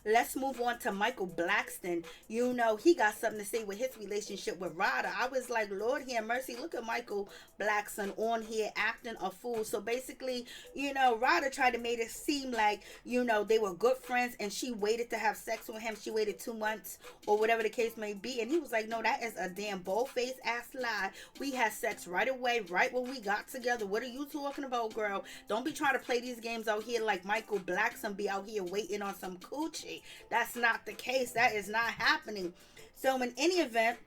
let's move on to Michael Blackson. You know, he got something to say with his relationship with Ryder. I was like, Lord have mercy, look at Michael Blackson on here acting a fool. So basically, you know, Ryder tried to make it seem like, you know, they were good friends and she waited to have sex with him. She waited 2 months or whatever the case may be. And he was like, no, that is a damn bold-faced ass lie. We had sex right away, right when we got together. What are you talking about, girl? Don't be trying to play these games out here like Michael Blackson be out here waiting on some coochie. That's not the case. That is not happening. So in any event,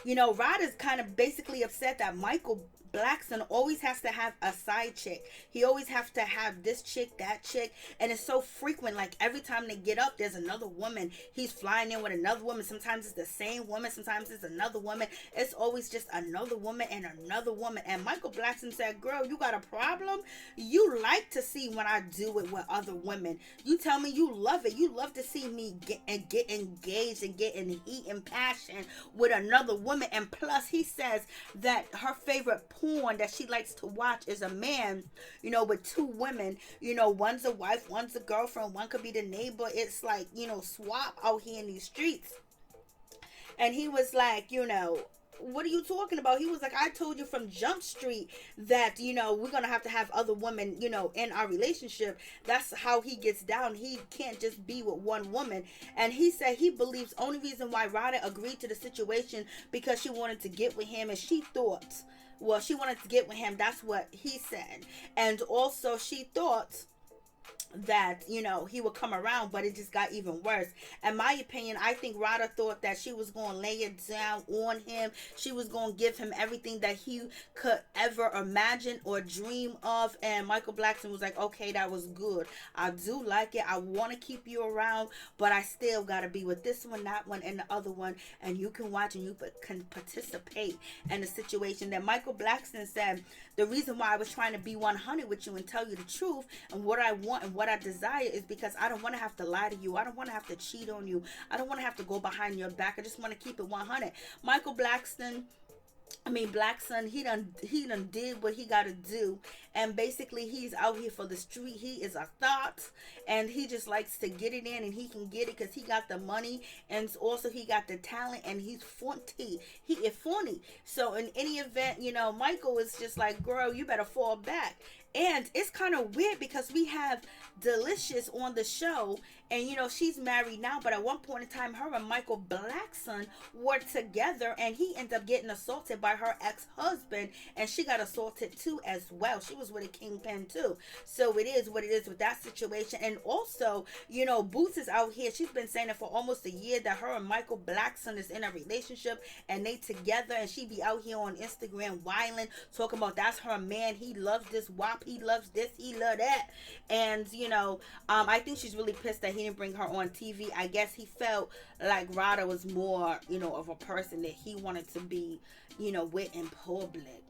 you know, Rod is kind of basically upset that Michael Blackson always has to have a side chick. He always has to have this chick, that chick, and it's so frequent. Like every time they get up, there's another woman. He's flying in with another woman. Sometimes it's the same woman. Sometimes it's another woman. It's always just another woman and another woman. And Michael Blackson said, "Girl, you got a problem? You like to see when I do it with other women. You tell me you love it. You love to see me get engaged and get in heat and passion with another woman." And plus, he says that her favorite porn that she likes to watch is a man, you know, with two women. You know, one's a wife, one's a girlfriend, one could be the neighbor. It's like, you know, swap out here in these streets. And he was like, you know, what are you talking about? He was like, I told you from Jump Street that, you know, we're going to have other women, you know, in our relationship. That's how he gets down. He can't just be with one woman. And he said he believes only reason why Ryder agreed to the situation because she wanted to get with him, and she thought, well, she wanted to get with him. That's what he said. And also she thought that, you know, he would come around, but it just got even worse. In my opinion, I think Ryder thought that she was going to lay it down on him. She was going to give him everything that he could ever imagine or dream of. And Michael Blackson was like, okay, that was good. I do like it. I want to keep you around, but I still got to be with this one, that one, and the other one. And you can watch and you can participate in the situation. That Michael Blackson said, the reason why I was trying to be 100 with you and tell you the truth and what I want and what I desire is because I don't want to have to lie to you. I don't want to have to cheat on you. I don't want to have to go behind your back. I just want to keep it 100. Michael Blackson, he done did what he gotta do, and basically he's out here for the street. He is a thought, and he just likes to get it in, and he can get it because he got the money, and also he got the talent, and he's funny. He is funny. So in any event, you know, Michael is just like, girl, you better fall back. And it's kind of weird because we have Delicious on the show, and you know, she's married now, but at one point in time, her and Michael Blackson were together, and he ended up getting assaulted by her ex-husband, and she got assaulted too as well. She was with a kingpin too. So it is what it is with that situation. And also, you know, Boots is out here. She's been saying it for almost a year that her and Michael Blackson is in a relationship and they together, and she be out here on Instagram whiling, talking about that's her man. He loves this WAP. He loves this. He love that. And, you know, I think she's really pissed that he didn't bring her on TV. I guess he felt like Ryder was more, you know, of a person that he wanted to be, you know, with in public.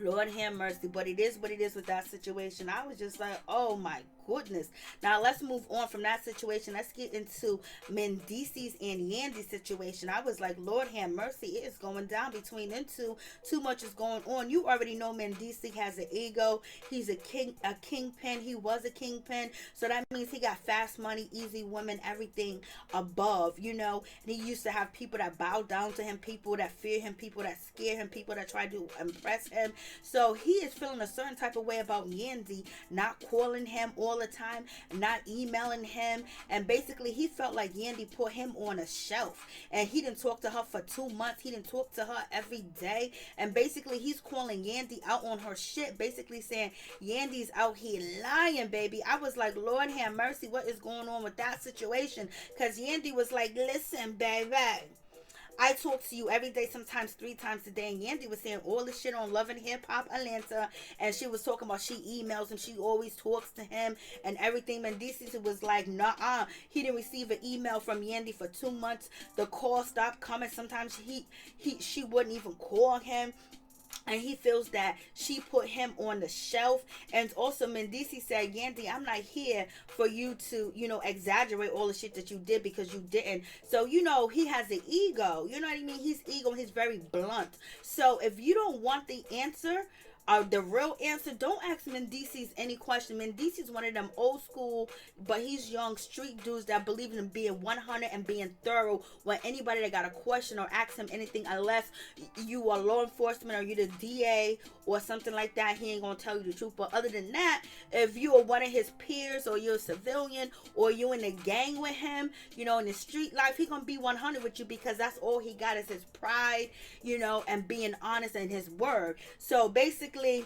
Lord have mercy. But it is what it is with that situation. I was just like, oh my goodness. Now let's move on from that situation. Let's get into Mendeecees and Yandy situation. I was like, Lord have mercy. It is going down between them two. Too much is going on. You already know Mendeecees has an ego. He's a kingpin. He was a kingpin. So that means he got fast money, easy women, everything above, you know. And he used to have people that bow down to him, people that fear him, people that scare him, people that try to impress him. So he is feeling a certain type of way about Yandy not calling him all the time, not emailing him, and basically he felt like Yandy put him on a shelf, and he didn't talk to her for 2 months. He didn't talk to her every day, and basically he's calling Yandy out on her shit, basically saying Yandy's out here lying, baby. I was like, Lord have mercy, what is going on with that situation? Because Yandy was like, listen, baby, I talk to you every day, sometimes 3 times a day. And Yandy was saying all this shit on Love and Hip Hop Atlanta. And she was talking about she emails him. She always talks to him and everything. Mendeecees was like, nah, he didn't receive an email from Yandy for 2 months. The call stopped coming. Sometimes she wouldn't even call him. And he feels that she put him on the shelf. And also Mendeecees said, Yandy, I'm not here for you to, you know, exaggerate all the shit that you did, because you didn't. So, you know, he has an ego. You know what I mean? He's ego and he's very blunt. So if you don't want the answer, The real answer, don't ask Mendeecees any question. Mendeecees one of them old school, but he's young street dudes that believe in being 100 and being thorough when anybody that got a question or ask him anything, unless you are law enforcement or you the DA or something like that, he ain't gonna tell you the truth. But other than that, if you are one of his peers or you're a civilian or you in a gang with him, you know, in the street life, he gonna be 100 with you, because that's all he got is his pride, you know, and being honest in his word. So basically,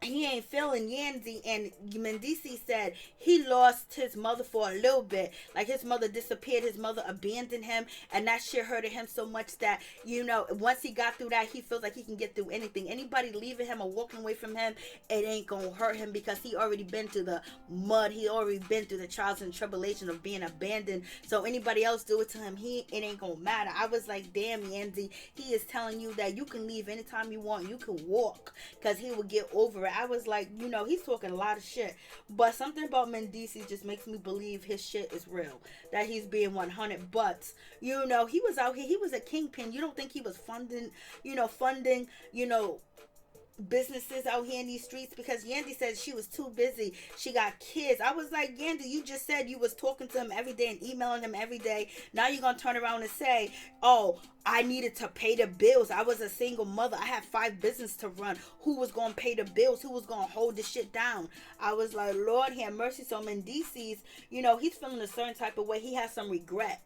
he ain't feeling Yandy, and Mendeecees said he lost his mother for a little bit. Like, his mother disappeared, his mother abandoned him, and that shit hurted him so much that, you know, once he got through that, he feels like he can get through anything. Anybody leaving him or walking away from him, it ain't gonna hurt him, because he already been through the mud, he already been through the trials and tribulations of being abandoned. So anybody else do it to him, it ain't gonna matter. I was like, damn, Yandy, he is telling you that you can leave anytime you want, you can walk, because he will get over it. I was like, you know, he's talking a lot of shit, but something about Mendeecees just makes me believe his shit is real, that he's being 100. But, you know, he was out here, he was a kingpin. You don't think he was funding, you know, businesses out here in these streets? Because Yandy said she was too busy, she got kids. I was like, Yandy, you just said you was talking to him every day and emailing him every day. Now you're gonna turn around and say, oh, I needed to pay the bills, I was a single mother, I had 5 businesses to run. Who was gonna pay the bills? Who was gonna hold the shit down? I was like, Lord have mercy. So Mendeecees, you know, he's feeling a certain type of way. He has some regret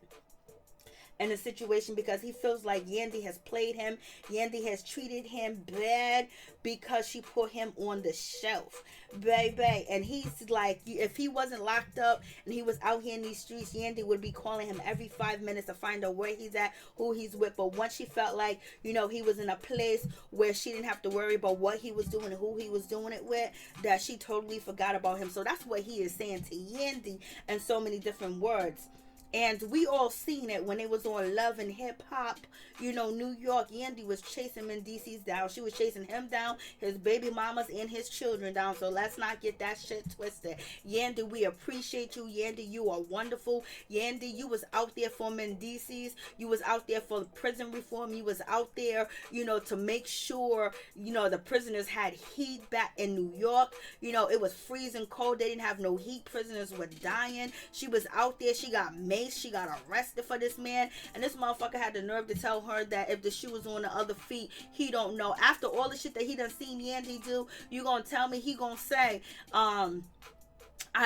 in the situation, because he feels like Yandy has played him. Yandy has treated him bad because she put him on the shelf, baby. And he's like, if he wasn't locked up and he was out here in these streets, Yandy would be calling him every 5 minutes to find out where he's at, who he's with. But once she felt like, you know, he was in a place where she didn't have to worry about what he was doing and who he was doing it with, that she totally forgot about him. So that's what he is saying to Yandy in so many different words. And we all seen it when it was on Love and Hip Hop, you know, New York. Yandy was chasing Mendeecees down. She was chasing him down, his baby mamas, and his children down. So let's not get that shit twisted. Yandy, we appreciate you. Yandy, you are wonderful. Yandy, you was out there for Mendeecees. You was out there for prison reform. You was out there, you know, to make sure, you know, the prisoners had heat back in New York. You know, it was freezing cold. They didn't have no heat. Prisoners were dying. She was out there. She got made. She got arrested for this man, and this motherfucker had the nerve to tell her that if the shoe was on the other feet, he don't know. After all the shit that he done seen Yandy do, you gonna tell me he gonna say, I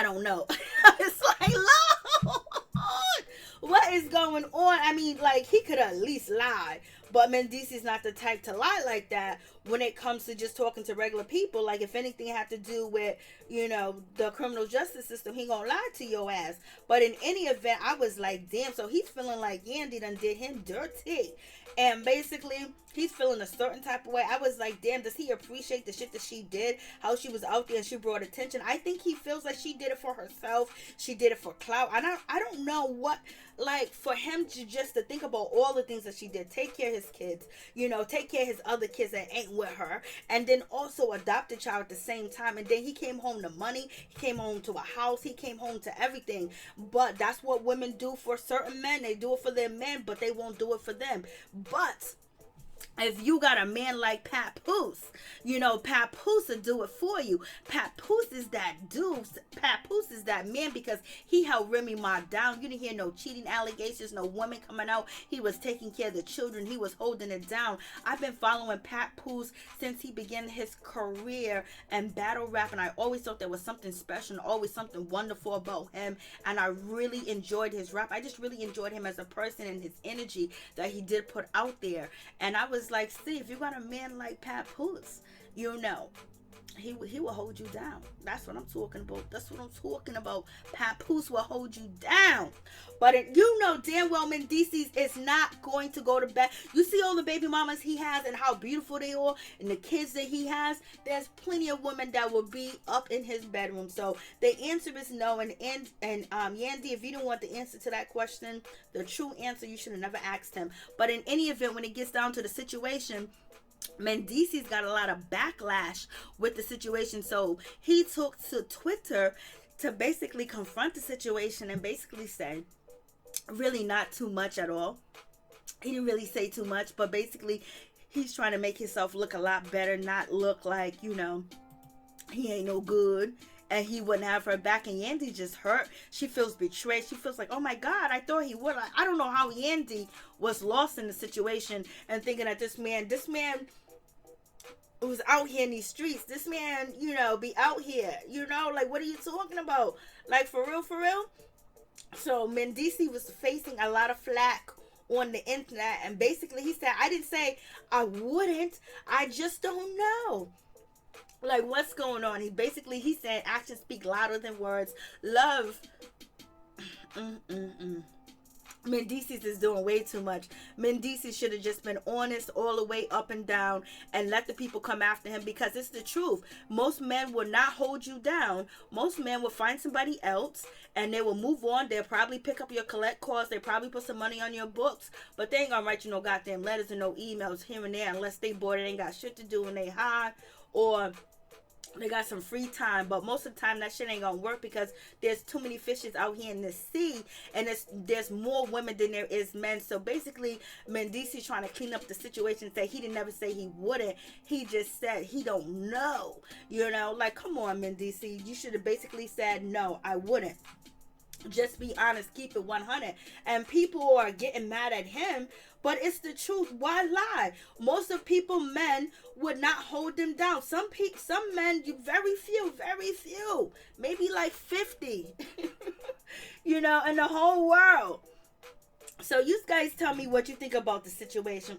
don't know? It's like, Lord, what is going on? I mean, like, he could at least lie, but Mendeecees not the type to lie like that when it comes to just talking to regular people. Like, if anything had to do with, you know, the criminal justice system, he gonna lie to your ass. But in any event, I was like, damn, so he's feeling like Yandy done did him dirty. And basically, he's feeling a certain type of way. I was like, damn, does he appreciate the shit that she did? How she was out there and she brought attention? I think he feels like she did it for herself. She did it for clout. I don't know what, like, for him to just to think about all the things that she did. Take care of his kids, you know, take care of his other kids that ain't with her. And then also adopt a child at the same time. And then he came home to money. He came home to a house. He came home to everything. But that's what women do for certain men. They do it for their men, but they won't do it for them. But if you got a man like Papoose, you know, Papoose will do it for you. Papoose is that dude. Papoose is that man, because he held Remy Ma down. You didn't hear no cheating allegations, no woman coming out. He was taking care of the children. He was holding it down. I've been following Papoose since he began his career in battle rap, and I always thought there was something special and always something wonderful about him, and I really enjoyed his rap. I just really enjoyed him as a person and his energy that he did put out there. And I was like, see, if you got a man like Papoose, you know, he will hold you down. That's what I'm talking about. That's what I'm talking about. Papoose will hold you down. But you know damn well Mendeecees is not going to go to bed. You see all the baby mamas he has and how beautiful they are and the kids that he has. There's plenty of women that will be up in his bedroom. So the answer is no. And Yandy, if you don't want the answer to that question, the true answer, you should have never asked him. But in any event, when it gets down to the situation, Mendeecees got a lot of backlash with the situation. So he took to Twitter to basically confront the situation and basically say, really not too much at all. He didn't really say too much, but basically he's trying to make himself look a lot better, not look like, he ain't no good. And he wouldn't have her back, and Yandy just hurt. She feels betrayed. She feels like, oh my God, I thought he would. I don't know how Yandy was lost in the situation and thinking that this man who's out here in these streets, this man, be out here, like, what are you talking about? Like, for real, for real? So Mendeecees was facing a lot of flack on the internet, and basically he said, I didn't say I wouldn't, I just don't know. Like, what's going on? He said actions speak louder than words. Love. Mendeecees is doing way too much. Mendeecees should have just been honest all the way up and down and let the people come after him, because it's the truth. Most men will not hold you down. Most men will find somebody else and they will move on. They'll probably pick up your collect costs. They probably put some money on your books, but they ain't gonna write you no goddamn letters and no emails here and there unless they bored and ain't got shit to do and they high or they got some free time. But most of the time that shit ain't gonna work, because there's too many fishes out here in the sea, and there's more women than there is men. So basically Mendeecees trying to clean up the situation, say he didn't never say he wouldn't, he just said he don't know. Like, come on, Mendeecees, you should have basically said, no, I wouldn't. Just be honest, keep it 100. And people are getting mad at him, but it's the truth. Why lie? Most of men would not hold them down. Some men, very few, maybe like 50, in the whole world. So you guys tell me what you think about the situation.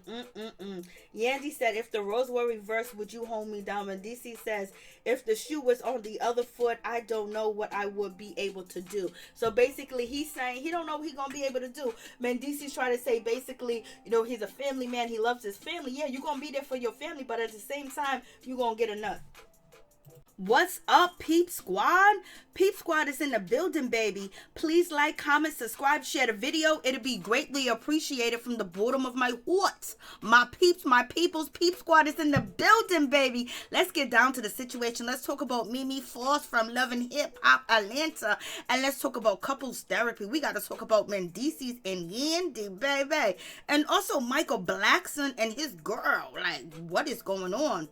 Yandy said, if the roles were reversed, would you hold me down? Mendeecees says, if the shoe was on the other foot, I don't know what I would be able to do. So basically he's saying he don't know what he's going to be able to do. Mendeecees trying to say basically, he's a family man. He loves his family. Yeah, you're going to be there for your family, but at the same time, you're going to get a nut. What's up, Peep Squad? Peep Squad is in the building, baby. Please like, comment, subscribe, share the video. It'll be greatly appreciated from the bottom of my heart. My peeps, my peoples, Peep Squad is in the building, baby. Let's get down to the situation. Let's talk about Faust from Love and Hip Hop Atlanta. And let's talk about couples therapy. We got to talk about Mendeecees and Yandy, baby. And also Michael Blackson and his girl. Like, what is going on?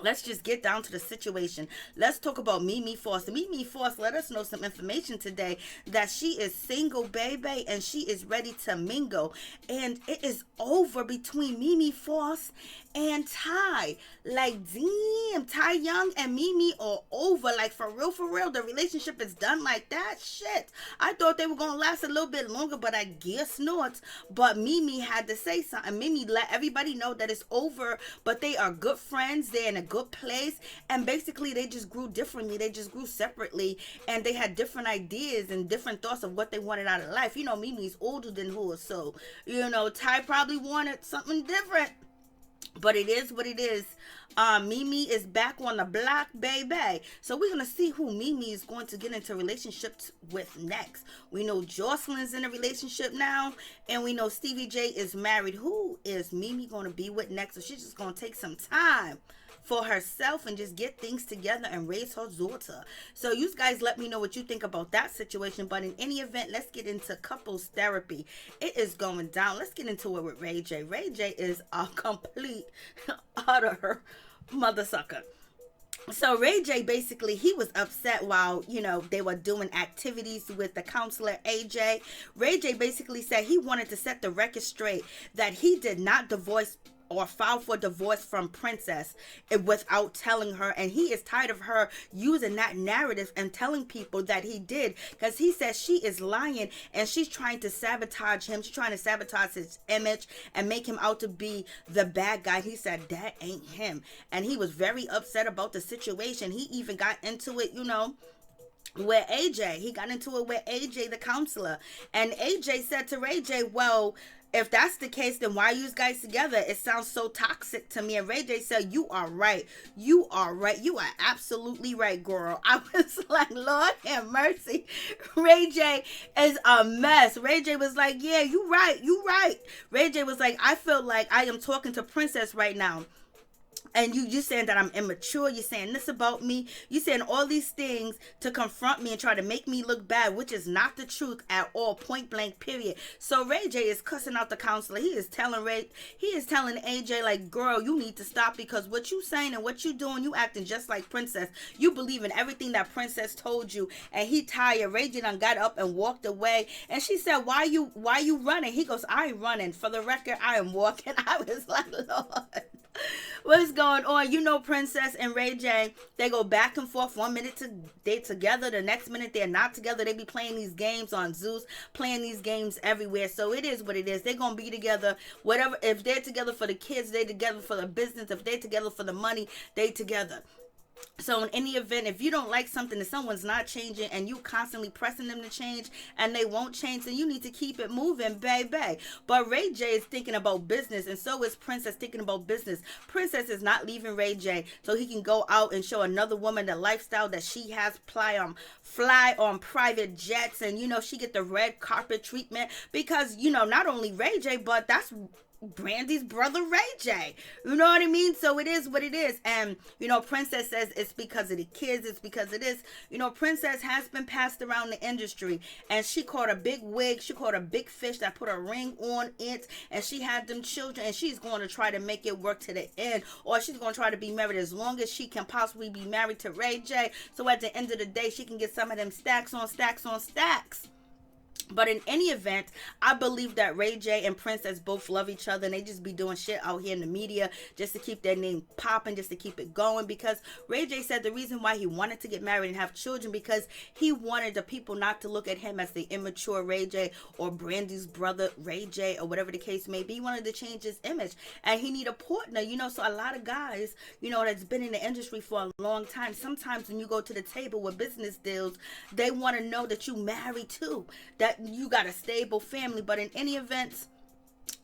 Let's just get down to the situation. Let's talk about Faust. Faust let us know some information today that she is single, baby, and she is ready to mingle. And it is over between Faust and Ty. Like, damn, Ty Young and are over. Like, for real, the relationship is done like that. Shit. I thought they were going to last a little bit longer, but I guess not. But had to say something. Let everybody know that it's over, but they are good friends. They're in a good place, and basically they just grew differently. They just grew separately, and they had different ideas and different thoughts of what they wanted out of life. Mimi's older than her, so Ty probably wanted something different, but it is what it is. Mimi is back on the block, baby. So we're gonna see who Mimi is going to get into relationships with next. We know Jocelyn's in a relationship now, and we know Stevie J is married. Who is Mimi going to be with next? So she's just going to take some time for herself and just get things together and raise her daughter. So you guys let me know what you think about that situation. But in any event, let's get into couples therapy. It is going down. Let's get into it with Ray J. Ray J is a complete utter mother sucker. So Ray J, basically, he was upset while, they were doing activities with the counselor, AJ. Ray J basically said he wanted to set the record straight that he did not divorce or file for divorce from Princess without telling her, and he is tired of her using that narrative and telling people that he did, because he says she is lying and she's trying to sabotage him. She's trying to sabotage his image and make him out to be the bad guy. He said that ain't him, and he was very upset about the situation. He even got into it, with AJ. He got into it with AJ, the counselor, and AJ said to Ray J, well, if that's the case, then why are you guys together? It sounds so toxic to me. And Ray J said, you are right. You are right. You are absolutely right, girl. I was like, Lord have mercy. Ray J is a mess. Ray J was like, yeah, you right. You right. Ray J was like, I feel like I am talking to Princess right now. and you saying that I'm immature, you're saying this about me, you're saying all these things to confront me and try to make me look bad, which is not the truth at all, point blank, period. So Ray J is cussing out the counselor. He is telling AJ, like, girl, you need to stop, because what you saying and what you doing, you acting just like Princess. You believe in everything that Princess told you, and he tired. Ray J done got up and walked away, and she said, why you running? He goes, I ain't running. For the record, I am walking. I was like, Lord, what's going on? You know, Princess and Ray J, they go back and forth. 1 minute they together, the next minute they're not together. They be playing these games on Zeus, playing these games everywhere. So it is what it is. They're gonna be together, whatever. If they're together for the kids, they together for the business. If they're together for the money, they together. So in any event, if you don't like something that someone's not changing and you constantly pressing them to change and they won't change, then you need to keep it moving, baby. But Ray J is thinking about business, and so is Princess thinking about business. Princess is not leaving Ray J so he can go out and show another woman the lifestyle that she has, fly on private jets, and she get the red carpet treatment, because not only Ray J, but that's Brandy's brother Ray J. You know what I mean? So it is what it is. And Princess says it's because of the kids, it's because of this. Princess has been passed around the industry, and she caught a big wig, she caught a big fish that put a ring on it, and she had them children, and she's going to try to make it work to the end, or she's going to try to be married as long as she can possibly be married to Ray J, so at the end of the day she can get some of them stacks on stacks on stacks. But in any event, I believe that Ray J and Princess both love each other, and they just be doing shit out here in the media just to keep their name popping, just to keep it going. Because Ray J said the reason why he wanted to get married and have children, because he wanted the people not to look at him as the immature Ray J or Brandy's brother Ray J or whatever the case may be. He wanted to change his image, and he need a partner. So a lot of guys, that's been in the industry for a long time, sometimes when you go to the table with business deals, they want to know that you married too, that you got a stable family. But in any event,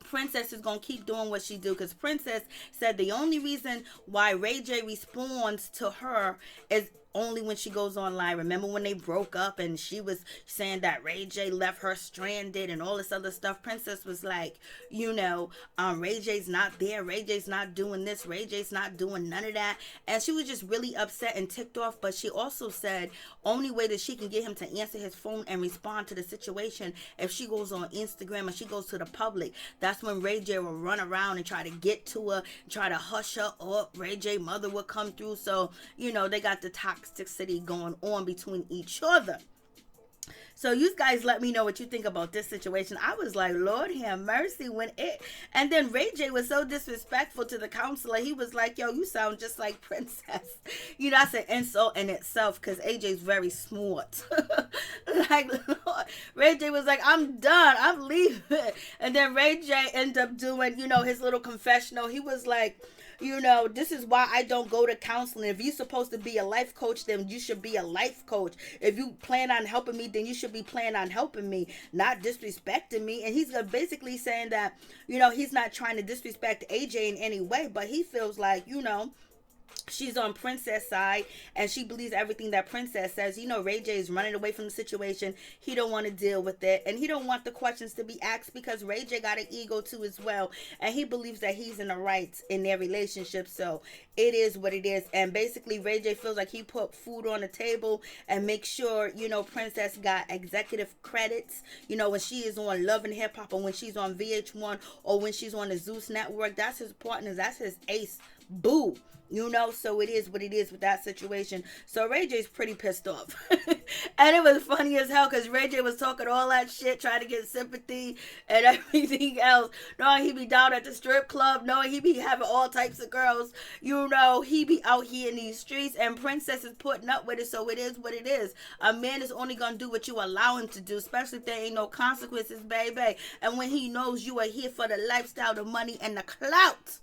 Princess is going to keep doing what she do, because Princess said the only reason why Ray J responds to her is only when she goes online. Remember when they broke up and she was saying that Ray J left her stranded and all this other stuff? Princess was like, Ray J's not there, Ray J's not doing this, Ray J's not doing none of that. And she was just really upset and ticked off. But she also said only way that she can get him to answer his phone and respond to the situation, if she goes on Instagram and she goes to the public. That's when Ray J will run around and try to get to her, try to hush her up. Ray J mother will come through. So they got the toxicity going on between each other. So you guys let me know what you think about this situation. I was like, Lord have mercy. And then Ray J was so disrespectful to the counselor. He was like, yo, you sound just like Princess. That's an insult in itself, because AJ's very smart. Like, Lord. Ray J was like, I'm done, I'm leaving. And then Ray J ended up doing, his little confessional. He was like, this is why I don't go to counseling. If you're supposed to be a life coach, then you should be a life coach. If you plan on helping me, then you should be planning on helping me, not disrespecting me. And he's basically saying that, he's not trying to disrespect AJ in any way, but he feels like, she's on Princess side, and she believes everything that Princess says. Ray J is running away from the situation. He don't want to deal with it, and he don't want the questions to be asked, because Ray J got an ego too as well, and he believes that he's in the right in their relationship. So it is what it is. And basically Ray J feels like he put food on the table and make sure Princess got executive credits, when she is on Love and Hip Hop, or when she's on VH1, or when she's on the Zeus network. That's his partners, that's his ace boo. So it is what it is with that situation. So Ray J's pretty pissed off. And it was funny as hell, because Ray J was talking all that shit, trying to get sympathy and everything else. Knowing he be down at the strip club, knowing he be having all types of girls. He be out here in these streets, and Princess is putting up with it. So it is what it is. A man is only going to do what you allow him to do, especially if there ain't no consequences, baby. And when he knows you are here for the lifestyle, the money, and the clout.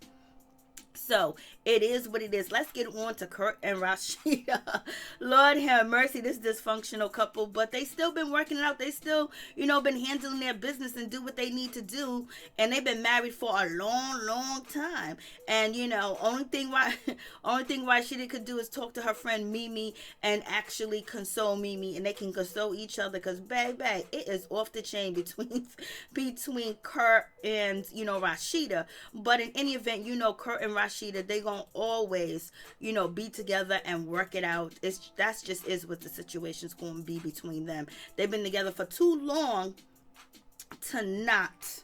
So it is what it is. Let's get on to Kurt and Rashida. Lord have mercy, this dysfunctional couple, but they still been working it out. They still, been handling their business and do what they need to do. And they've been married for a long, long time. And only thing Rashida could do is talk to her friend Mimi and actually console Mimi, and they can console each other, because baby, it is off the chain between Kurt and Rashida. But in any event, Kurt and Rashida Rashida, they gonna always, be together and work it out. That's just is what the situation's gonna be between them. They've been together for too long to not,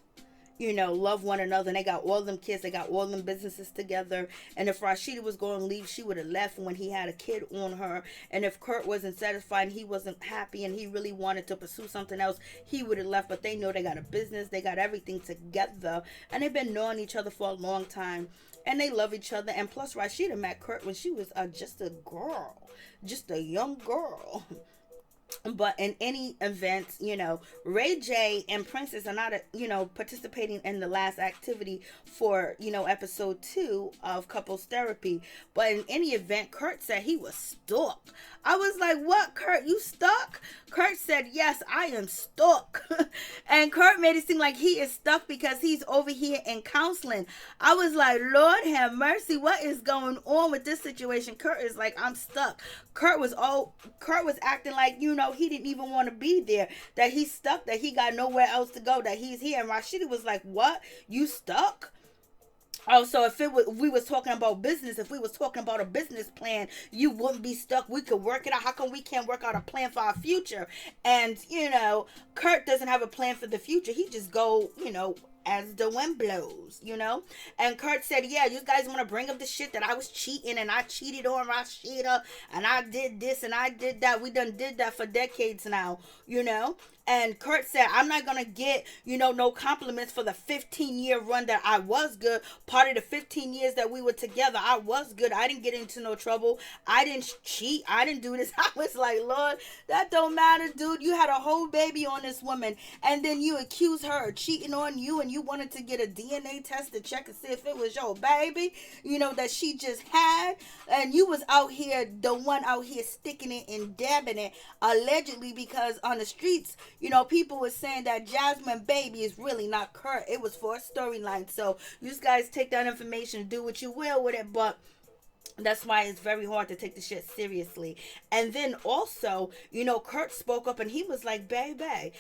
love one another. And they got all them kids, they got all them businesses together. And if Rashida was going to leave, she would have left when he had a kid on her. And if Kurt wasn't satisfied and he wasn't happy and he really wanted to pursue something else, he would have left. But they know they got a business, they got everything together, and they've been knowing each other for a long time, and they love each other. And plus, Rashida met Kurt when she was just a girl, just a young girl. But in any event, Ray J and Princess are not, participating in the last activity for, episode 2 of Couples Therapy. But in any event, Kurt said he was stuck. I was like, what, Kurt? You stuck? Kurt said, yes, I am stuck. And Kurt made it seem like he is stuck because he's over here in counseling. I was like, Lord have mercy. What is going on with this situation? Kurt is like, I'm stuck. Kurt was acting like, he didn't even want to be there, that he's stuck, that he got nowhere else to go, that he's here. And Rashida was like, what? You stuck? Oh, so if we was talking about business, if we was talking about a business plan, you wouldn't be stuck. We could work it out. How come we can't work out a plan for our future? And, Kurt doesn't have a plan for the future. He just go, as the wind blows, And Kurt said, yeah, you guys want to bring up the shit that I was cheating and I cheated on Rashida and I did this and I did that. We done did that for decades now, And Kurt said, I'm not going to get, no compliments for the 15-year run that I was good. Part of the 15 years that we were together, I was good. I didn't get into no trouble. I didn't cheat. I didn't do this. I was like, Lord, that don't matter, dude. You had a whole baby on this woman. And then you accuse her of cheating on you, and you wanted to get a DNA test to check and see if it was your baby, that she just had. And you was out here, the one out here sticking it and dabbing it, allegedly, because on the streets, people were saying that Jasmine baby is really not Kurt. It was for a storyline. So you guys take that information and do what you will with it. But that's why it's very hard to take the shit seriously. And then also, Kurt spoke up and he was like, baby,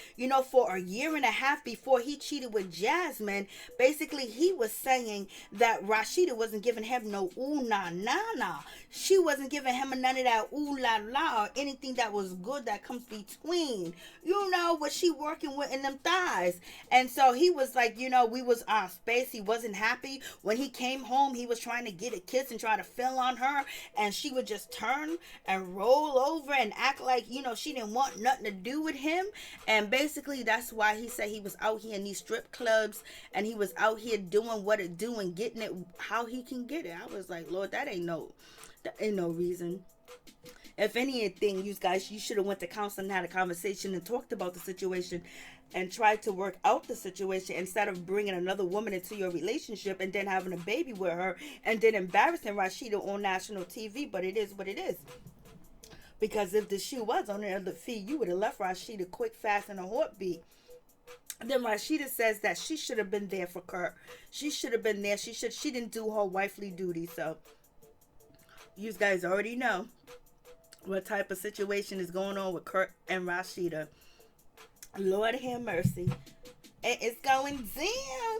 for a year and a half before he cheated with Jasmine, basically he was saying that Rashida wasn't giving him no ooh, nah, nah, nah. She wasn't giving him none of that ooh, la, la, or anything that was good that comes between, what she working with in them thighs. And so he was like, we was on space. He wasn't happy. When he came home, he was trying to get a kiss and try to fill on her, and she would just turn and roll over and act like, she didn't want nothing to do with him. And basically that's why he said he was out here in these strip clubs and he was out here doing what it do and getting it how he can get it. I was like, Lord, that ain't no reason. If anything, you should have went to counseling, had a conversation, and talked about the situation and tried to work out the situation instead of bringing another woman into your relationship and then having a baby with her and then embarrassing Rashida on national TV. But it is what it is. Because if the shoe was on the other feet, you would have left Rashida quick, fast, in a heartbeat. Then Rashida says that she should have been there for Kurt. She should have been there. She didn't do her wifely duty. So you guys already know what type of situation is going on with Kurt and Rashida. Lord have mercy. And it's going down.